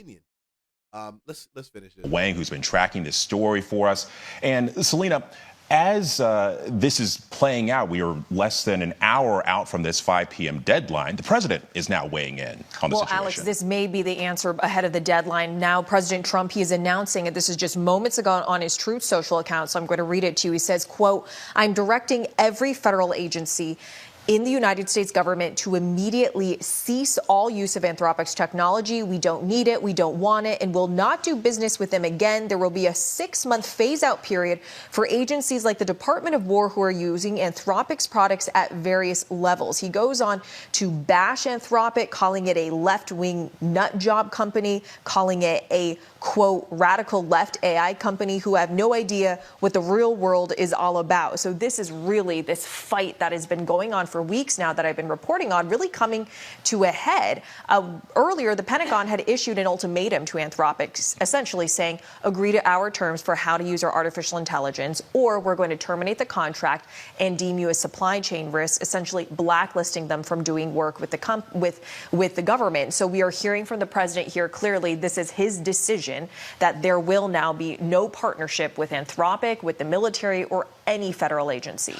opinion. Let's finish this. Wang, who's been tracking this story for us. And Selena, as this is playing out, we are less than an hour out from this 5 p.m. deadline. The president is now weighing in on the situation. Well, Alex, this may be the answer ahead of the deadline. Now, President Trump, he is announcing it. This is just moments ago on his Truth Social account, so I'm going to read it to you. He says, quote, "I'm directing every federal agency in the United States government to immediately cease all use of Anthropic's technology. We don't need it, we don't want it, and will not do business with them again. There will be a 6-month phase-out period for agencies like the Department of War who are using Anthropic's products at various levels." He goes on to bash Anthropic, calling it a left-wing nut job company, calling it a, quote, radical left AI company who have no idea what the real world is all about. So this is really this fight that has been going on for weeks now that I've been reporting on, really coming to a head. Earlier, the Pentagon had issued an ultimatum to Anthropic, essentially saying, agree to our terms for how to use our artificial intelligence, or we're going to terminate the contract and deem you a supply chain risk, essentially blacklisting them from doing work with the government. So we are hearing from the president here clearly this is his decision that there will now be no partnership with Anthropic, with the military, or any federal agency.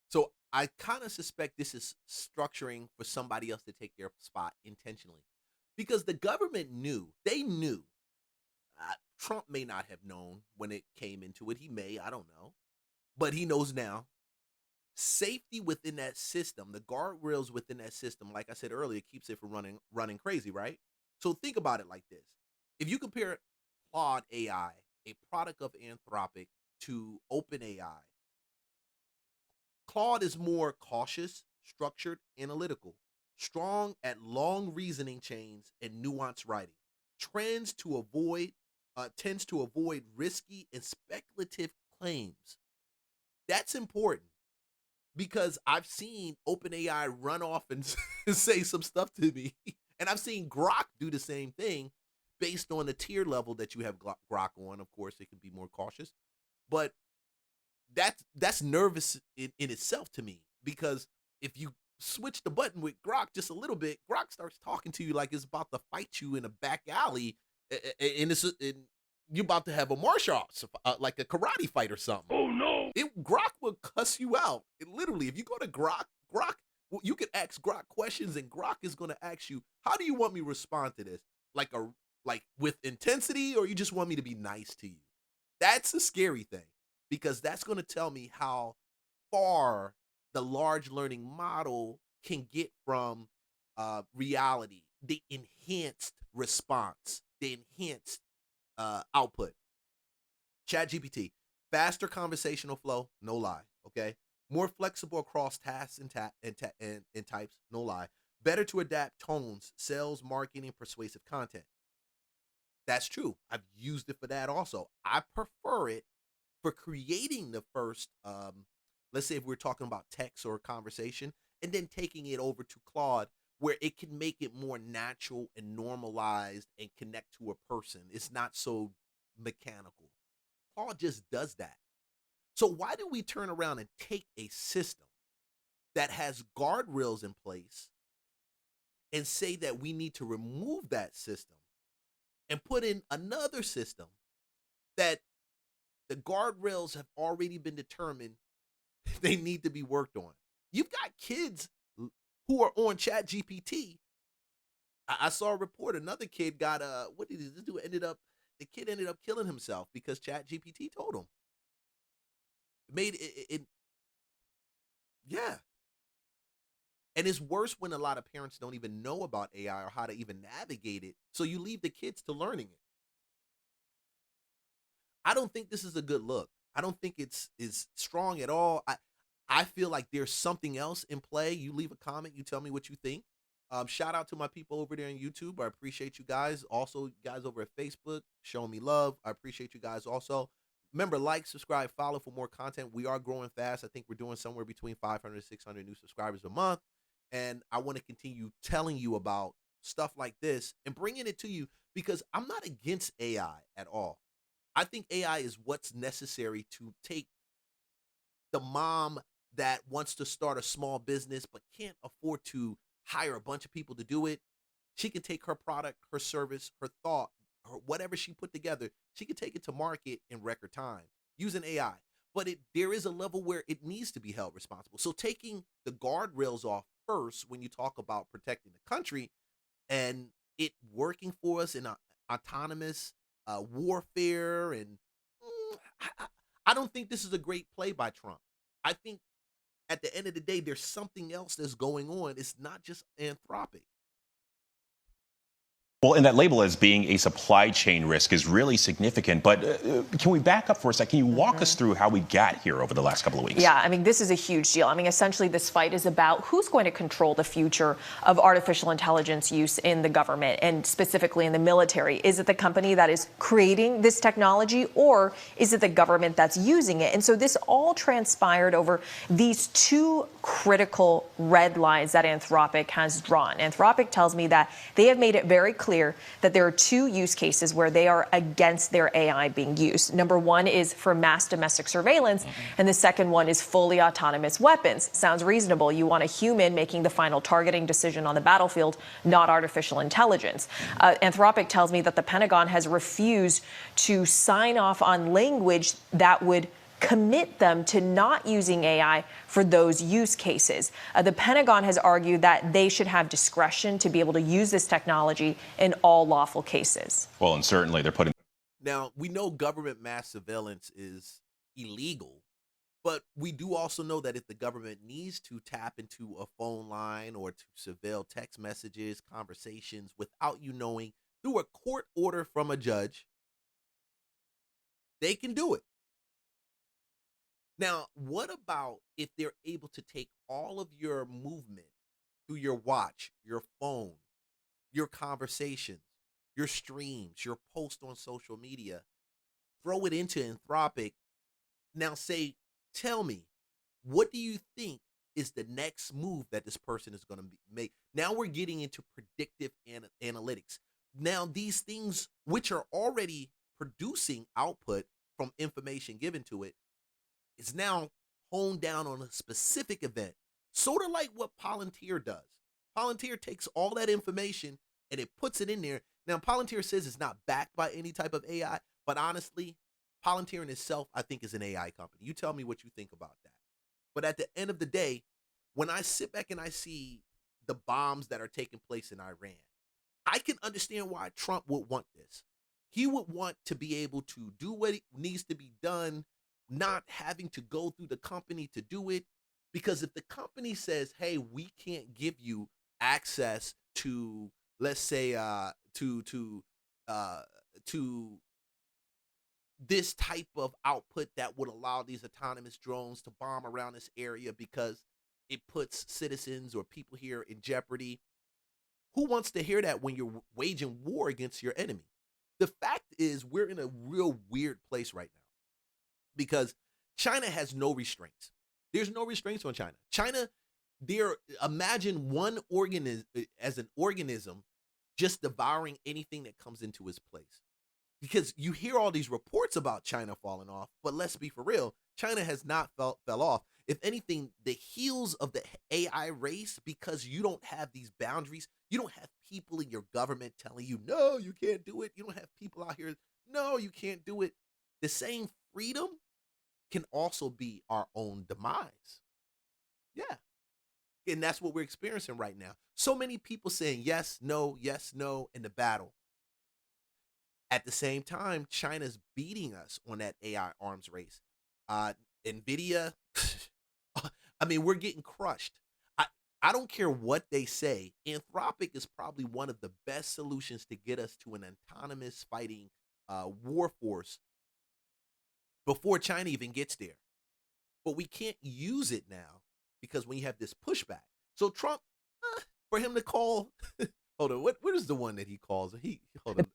So I kind of suspect this is structuring for somebody else to take their spot intentionally, because the government knew. Trump may not have known when it came into it. He may, I don't know, but he knows now. Safety within that system, the guardrails within that system, like I said earlier, keeps it from running crazy, right? So think about it like this. If you compare Claude AI, a product of Anthropic, to OpenAI, Claude is more cautious, structured, analytical, strong at long reasoning chains and nuanced writing, tends to avoid risky and speculative claims. That's important, because I've seen OpenAI run off and say some stuff to me, and I've seen Grok do the same thing based on the tier level that you have Grok on. Of course, it can be more cautious, but that's nervous in itself to me, because if you switch the button with Grok just a little bit, Grok starts talking to you like it's about to fight you in a back alley, and you're about to have a martial arts, like a karate fight or something. Oh no! Grok will cuss you out. Literally, if you go to Grok, well, you can ask Grok questions, and Grok is going to ask you, "How do you want me to respond to this? Like with intensity, or you just want me to be nice to you?" That's a scary thing, because that's going to tell me how far the large learning model can get from reality, the enhanced response, the enhanced output. ChatGPT, faster conversational flow, no lie, okay? More flexible across tasks and types, no lie. Better to adapt tones, sales, marketing, persuasive content. That's true. I've used it for that also. I prefer it for creating the first, let's say if we're talking about text or conversation, and then taking it over to Claude, where it can make it more natural and normalized and connect to a person. It's not so mechanical. Claude just does that. So why do we turn around and take a system that has guardrails in place and say that we need to remove that system and put in another system that the guardrails have already been determined they need to be worked on? You've got kids who are on ChatGPT. I saw a report. Another kid got what did this do? The kid ended up killing himself because ChatGPT told him. It made it. Yeah. And it's worse when a lot of parents don't even know about AI or how to even navigate it. So you leave the kids to learning it. I don't think this is a good look. I don't think it's strong at all. I feel like there's something else in play. You leave a comment. You tell me what you think. Shout out to my people over there on YouTube. I appreciate you guys. Also, you guys over at Facebook, showing me love. I appreciate you guys also. Remember, like, subscribe, follow for more content. We are growing fast. I think we're doing somewhere between 500 and 600 new subscribers a month. And I want to continue telling you about stuff like this and bringing it to you, because I'm not against AI at all. I think AI is what's necessary to take the mom that wants to start a small business but can't afford to hire a bunch of people to do it. She can take her product, her service, her thought, whatever she put together, she could take it to market in record time using AI. But there is a level where it needs to be held responsible. So taking the guardrails off first when you talk about protecting the country and it working for us in autonomous warfare, and I don't think this is a great play by Trump. I think at the end of the day, there's something else that's going on. It's not just Anthropic. Well, and that label as being a supply chain risk is really significant. But can we back up for a second? Can you walk us through how we got here over the last couple of weeks? Yeah, I mean, this is a huge deal. I mean, essentially, this fight is about who's going to control the future of artificial intelligence use in the government and specifically in the military. Is it the company that is creating this technology, or is it the government that's using it? And so this all transpired over these two critical red lines that Anthropic has drawn. Anthropic tells me that they have made it very clear that there are two use cases where they are against their AI being used. Number one is for mass domestic surveillance, and the second one is fully autonomous weapons. Sounds reasonable. You want a human making the final targeting decision on the battlefield, not artificial intelligence. Anthropic tells me that the Pentagon has refused to sign off on language that would commit them to not using AI for those use cases. The Pentagon has argued that they should have discretion to be able to use this technology in all lawful cases. Well, and certainly they're putting... Now, we know government mass surveillance is illegal, but we do also know that if the government needs to tap into a phone line or to surveil text messages, conversations without you knowing, through a court order from a judge, they can do it. Now, what about if they're able to take all of your movement through your watch, your phone, your conversations, your streams, your post on social media, throw it into Anthropic, now say, tell me, what do you think is the next move that this person is going to make? Now we're getting into predictive analytics. Now these things, which are already producing output from information given to it, is now honed down on a specific event, sort of like what Palantir does. Palantir takes all that information and it puts it in there. Now, Palantir says it's not backed by any type of AI, but honestly, Palantir in itself, I think, is an AI company. You tell me what you think about that. But at the end of the day, when I sit back and I see the bombs that are taking place in Iran, I can understand why Trump would want this. He would want to be able to do what needs to be done, not having to go through the company to do it. Because if the company says, hey, we can't give you access to, let's say, to this type of output that would allow these autonomous drones to bomb around this area because it puts citizens or people here in jeopardy. Who wants to hear that when you're waging war against your enemy? The fact is, we're in a real weird place right now because China has no restraints. There's no restraints on China. China, imagine one organism as an organism just devouring anything that comes into its place. Because you hear all these reports about China falling off, but let's be for real, China has not fell off. If anything, the heels of the AI race, because you don't have these boundaries, you don't have people in your government telling you, no, you can't do it. You don't have people out here, no, you can't do it. The same freedom can also be our own demise. Yeah. And that's what we're experiencing right now. So many people saying yes, no, in the battle. At the same time, China's beating us on that AI arms race. NVIDIA, I mean, we're getting crushed. I don't care what they say. Anthropic is probably one of the best solutions to get us to an autonomous fighting war force before China even gets there. But we can't use it now because when you have this pushback. So Trump, for him to call... Hold on, what is the one that he calls? The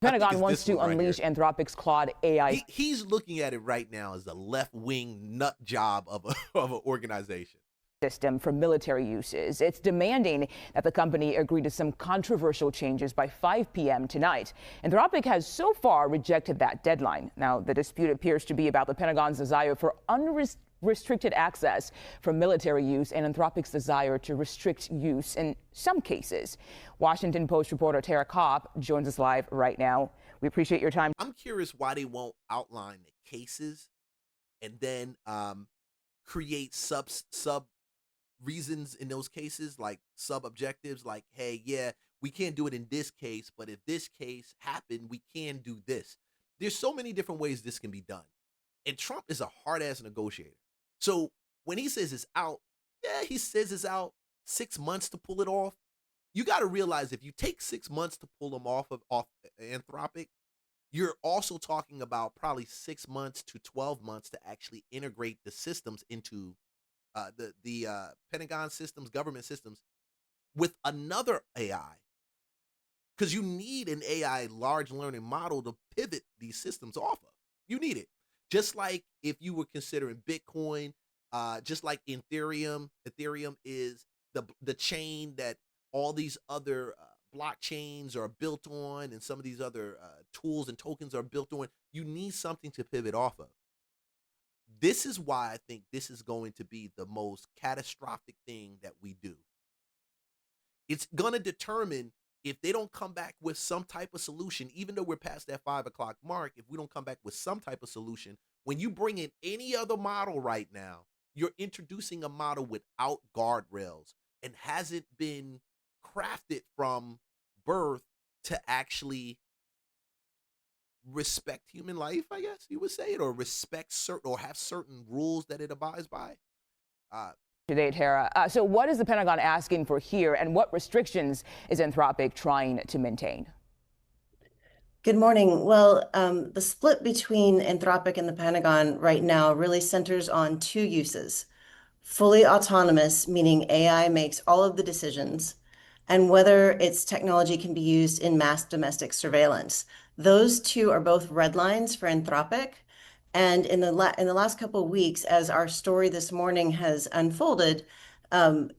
Pentagon wants to unleash Anthropic's Claude AI. He's looking at it right now as a left-wing nut job of an organization. System for military uses. It's demanding that the company agree to some controversial changes by 5 p.m. tonight. Anthropic has so far rejected that deadline. Now, the dispute appears to be about the Pentagon's desire for unrestricted access for military use and Anthropic's desire to restrict use in some cases. Washington Post reporter Tara Kopp joins us live right now. We appreciate your time. I'm curious why they won't outline the cases and then create sub reasons in those cases, like sub objectives, like, hey, yeah, we can't do it in this case, but if this case happened, we can do this. There's so many different ways this can be done. And Trump is a hard ass negotiator. So when he says it's out, yeah, he says it's out 6 months to pull it off. You got to realize if you take 6 months to pull them off Anthropic, you're also talking about probably 6 months to 12 months to actually integrate the systems into the Pentagon systems, government systems, with another AI. Because you need an AI large learning model to pivot these systems off of. You need it. Just like if you were considering Bitcoin, just like Ethereum is the chain that all these other blockchains are built on, and some of these other tools and tokens are built on. You need something to pivot off of. This is why I think this is going to be the most catastrophic thing that we do. It's going to determine if they don't come back with some type of solution, even though we're past that 5 o'clock mark, if we don't come back with some type of solution, when you bring in any other model right now, you're introducing a model without guardrails and hasn't been crafted from birth to actually respect human life, I guess you would say it, or respect certain, or have certain rules that it abides by. Today, Tara. So what is the Pentagon asking for here, and what restrictions is Anthropic trying to maintain? Good morning. Well, the split between Anthropic and the Pentagon right now really centers on two uses: fully autonomous, meaning AI makes all of the decisions, and whether its technology can be used in mass domestic surveillance. Those two are both red lines for Anthropic. And in the last couple of weeks, as our story this morning has unfolded, the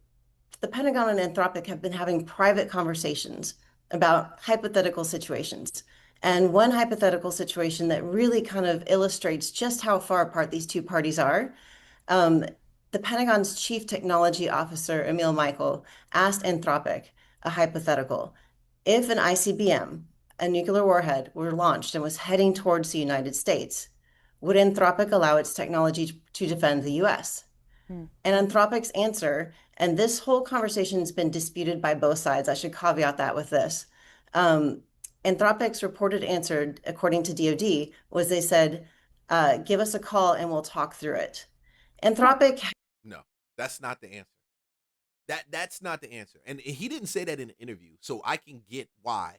Pentagon and Anthropic have been having private conversations about hypothetical situations. And one hypothetical situation that really kind of illustrates just how far apart these two parties are, the Pentagon's Chief Technology Officer, Emil Michael, asked Anthropic a hypothetical. If an ICBM, a nuclear warhead, were launched and was heading towards the United States, would Anthropic allow its technology to defend the US? And Anthropic's answer, and this whole conversation has been disputed by both sides, I should caveat that with this. Anthropic's reported answer, according to DoD, was they said, give us a call and we'll talk through it. Anthropic. No, that's not the answer. That's not the answer. And he didn't say that in an interview, so I can get why.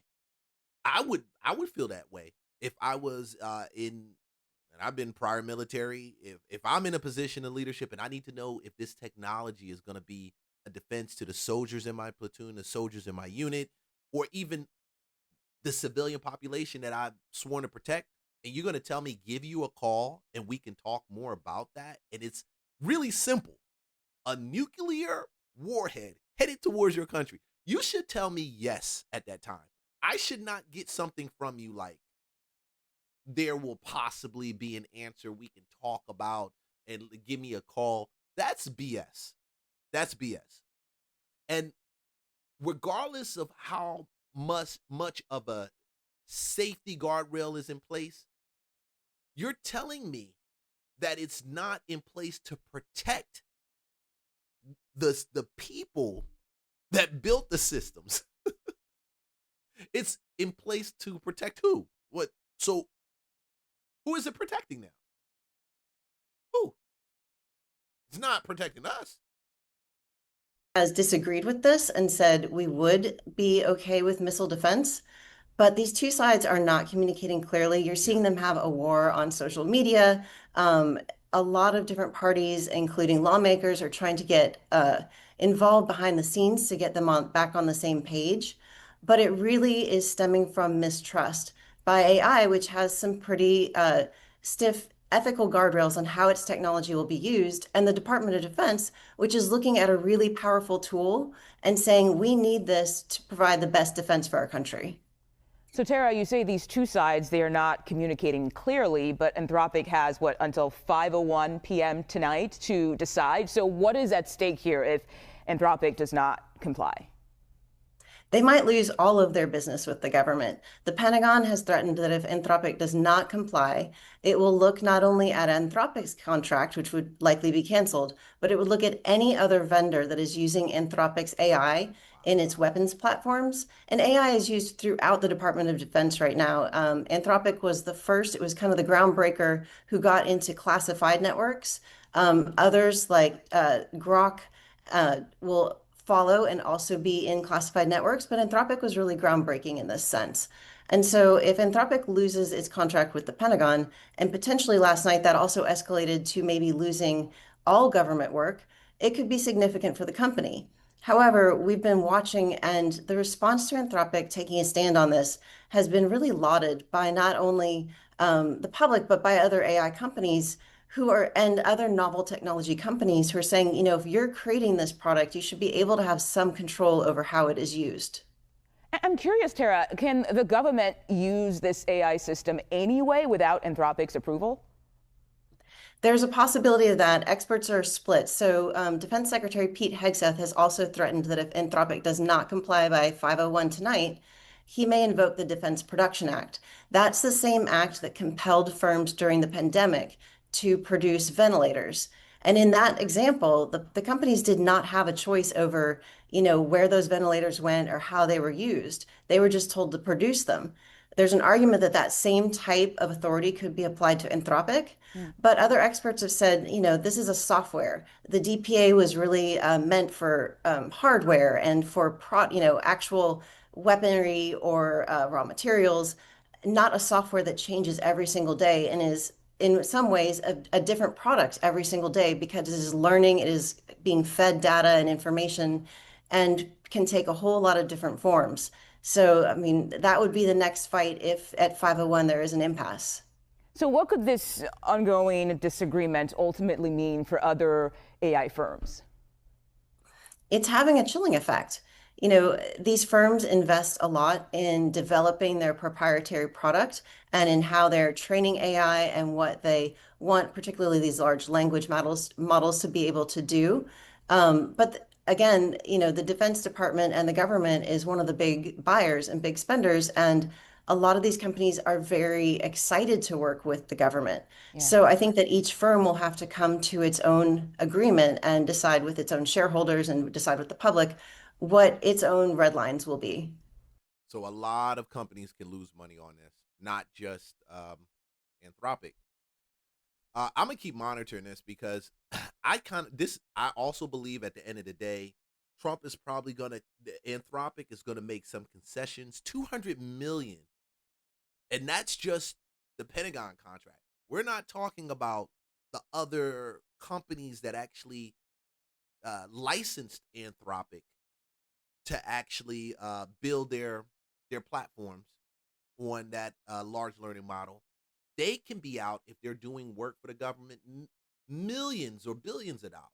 I would feel that way if I was and I've been prior military. If I'm in a position of leadership and I need to know if this technology is going to be a defense to the soldiers in my platoon, the soldiers in my unit, or even the civilian population that I've sworn to protect, and you're going to tell me, give you a call and we can talk more about that. And it's really simple. A nuclear warhead headed towards your country. You should tell me yes at that time. I should not get something from you like, there will possibly be an answer we can talk about and give me a call. That's BS. That's BS. And regardless of how much of a safety guardrail is in place, you're telling me that it's not in place to protect the people that built the systems. It's in place to protect who? What? So who is it protecting now? Who? It's not protecting us. Has disagreed with this and said we would be okay with missile defense. But these two sides are not communicating clearly. You're seeing them have a war on social media. A lot of different parties, including lawmakers, are trying to get involved behind the scenes to get them back on the same page. But it really is stemming from mistrust by AI, which has some pretty stiff ethical guardrails on how its technology will be used, and the Department of Defense, which is looking at a really powerful tool and saying we need this to provide the best defense for our country. So, Tara, you say these two sides, they are not communicating clearly, but Anthropic has, until 5:01 p.m. tonight to decide. So what is at stake here if Anthropic does not comply? They might lose all of their business with the government. The Pentagon has threatened that if Anthropic does not comply, it will look not only at Anthropic's contract, which would likely be canceled, but it would look at any other vendor that is using Anthropic's AI in its weapons platforms. And AI is used throughout the Department of Defense right now. Anthropic was the first, it was kind of the groundbreaker who got into classified networks. Others like Grok will follow and also be in classified networks, but Anthropic was really groundbreaking in this sense. And so if Anthropic loses its contract with the Pentagon, and potentially last night that also escalated to maybe losing all government work, it could be significant for the company. However, we've been watching, and the response to Anthropic taking a stand on this has been really lauded by not only the public, but by other AI companies who are and other novel technology companies who are saying, if you're creating this product, you should be able to have some control over how it is used. I'm curious, Tara, can the government use this AI system anyway without Anthropic's approval? There's a possibility of that. Experts are split. So, Defense Secretary Pete Hegseth has also threatened that if Anthropic does not comply by 501 tonight, he may invoke the Defense Production Act. That's the same act that compelled firms during the pandemic to produce ventilators. And in that example, the companies did not have a choice over, where those ventilators went or how they were used. They were just told to produce them. There's an argument that that same type of authority could be applied to Anthropic, but other experts have said, this is a software. The DPA was really meant for hardware and for actual weaponry or raw materials, not a software that changes every single day and is in some ways a different product every single day because it is learning, it is being fed data and information, and can take a whole lot of different forms. So, I mean, that would be the next fight if at 501 there is an impasse. So what could this ongoing disagreement ultimately mean for other AI firms? It's having a chilling effect. These firms invest a lot in developing their proprietary product and in how they're training AI and what they want, particularly these large language models to be able to do. But again, the Defense Department and the government is one of the big buyers and big spenders, and a lot of these companies are very excited to work with the government. Yeah. So I think that each firm will have to come to its own agreement and decide with its own shareholders and decide with the public what its own red lines will be. So a lot of companies can lose money on this, not just Anthropic. I'm gonna keep monitoring this because I also believe at the end of the day, Trump is probably Anthropic is gonna make some concessions, 200 million, and that's just the Pentagon contract. We're not talking about the other companies that actually licensed Anthropic to actually build their platforms on that large learning model. They can be out if they're doing work for the government millions or billions of dollars.